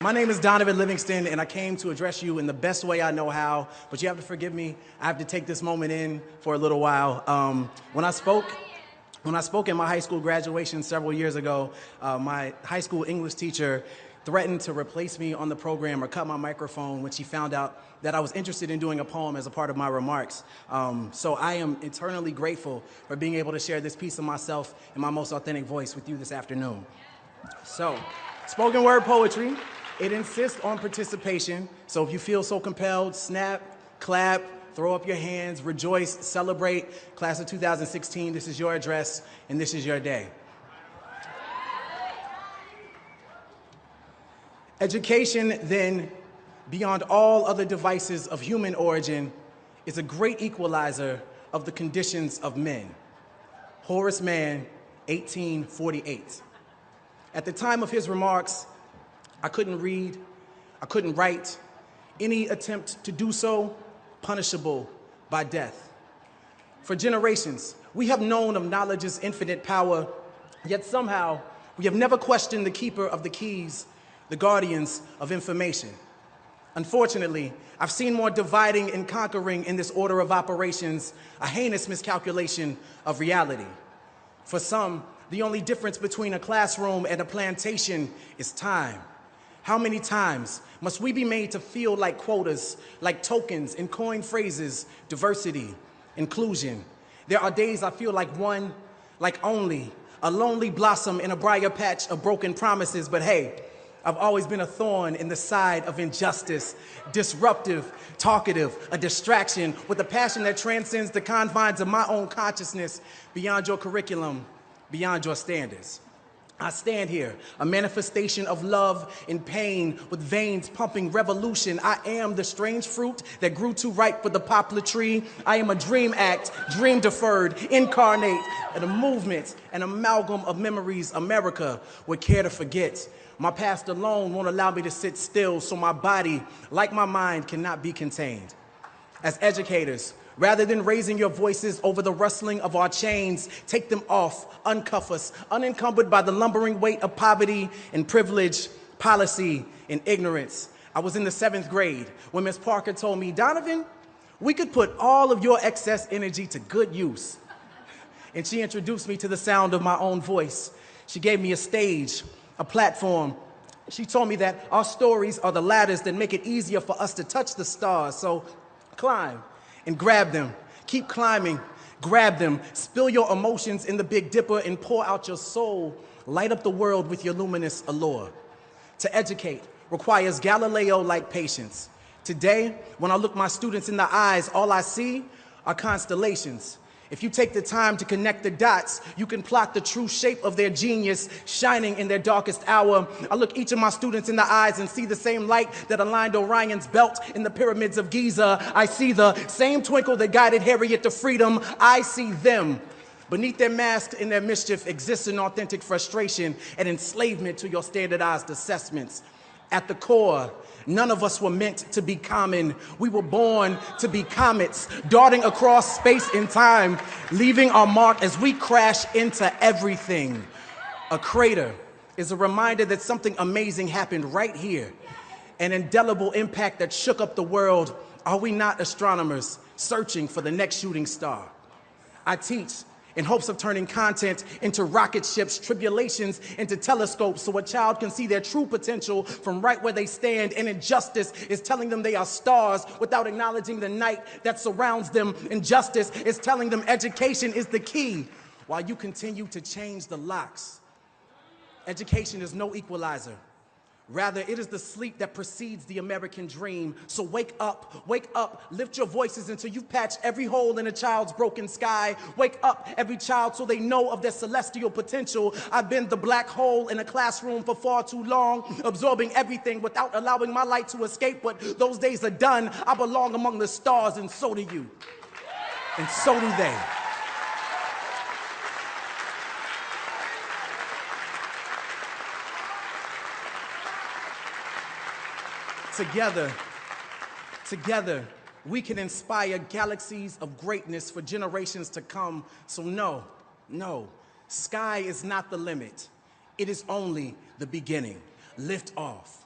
My name is Donovan Livingston, and I came to address you in the best way I know how, but you have to forgive me. I have to take this moment in for a little while. When I spoke in my high school graduation several years ago, my high school English teacher threatened to replace me on the program or cut my microphone when she found out that I was interested in doing a poem as a part of my remarks. So I am eternally grateful for being able to share this piece of myself in my most authentic voice with you this afternoon. So, spoken word poetry. It insists on participation, so if you feel so compelled, snap, clap, throw up your hands, rejoice, celebrate. Class of 2016, this is your address, and this is your day. Education, then, beyond all other devices of human origin, is a great equalizer of the conditions of men. Horace Mann, 1848. At the time of his remarks, I couldn't read, I couldn't write. Any attempt to do so, punishable by death. For generations, we have known of knowledge's infinite power, yet somehow we have never questioned the keeper of the keys, the guardians of information. Unfortunately, I've seen more dividing and conquering in this order of operations, a heinous miscalculation of reality. For some, the only difference between a classroom and a plantation is time. How many times must we be made to feel like quotas, like tokens and coined phrases, diversity, inclusion? There are days I feel like one, like only, a lonely blossom in a briar patch of broken promises, but hey, I've always been a thorn in the side of injustice, disruptive, talkative, a distraction with a passion that transcends the confines of my own consciousness, beyond your curriculum, beyond your standards. I stand here, a manifestation of love and pain with veins pumping revolution. I am the strange fruit that grew too ripe for the poplar tree. I am a dream act, dream deferred, incarnate, and a movement, an amalgam of memories America would care to forget. My past alone won't allow me to sit still, so my body, like my mind, cannot be contained. As educators, rather than raising your voices over the rustling of our chains, take them off, uncuff us, unencumbered by the lumbering weight of poverty and privilege, policy and ignorance. I was in the 7th grade when Ms. Parker told me, Donovan, we could put all of your excess energy to good use. And she introduced me to the sound of my own voice. She gave me a stage, a platform. She told me that our stories are the ladders that make it easier for us to touch the stars. So climb and grab them. Keep climbing, grab them. Spill your emotions in the Big Dipper and pour out your soul. Light up the world with your luminous allure. To educate requires Galileo-like patience. Today, when I look my students in the eyes, all I see are constellations. If you take the time to connect the dots, you can plot the true shape of their genius shining in their darkest hour. I look each of my students in the eyes and see the same light that aligned Orion's belt in the pyramids of Giza. I see the same twinkle that guided Harriet to freedom. I see them. Beneath their mask and their mischief exists an authentic frustration and enslavement to your standardized assessments. At the core, none of us were meant to be common. We were born to be comets, darting across space and time, leaving our mark as we crash into everything. A crater is a reminder that something amazing happened right here, an indelible impact that shook up the world. Are we not astronomers searching for the next shooting star? I teach in hopes of turning content into rocket ships, tribulations into telescopes, so a child can see their true potential from right where they stand. And injustice is telling them they are stars without acknowledging the night that surrounds them. Injustice is telling them education is the key while you continue to change the locks. Education is no equalizer. Rather, it is the sleep that precedes the American dream. So wake up, lift your voices until you've patched every hole in a child's broken sky. Wake up, every child, so they know of their celestial potential. I've been the black hole in a classroom for far too long, absorbing everything without allowing my light to escape. But those days are done. I belong among the stars, and so do you. And so do they. Together, we can inspire galaxies of greatness for generations to come. So no, sky is not the limit. It is only the beginning. Lift off.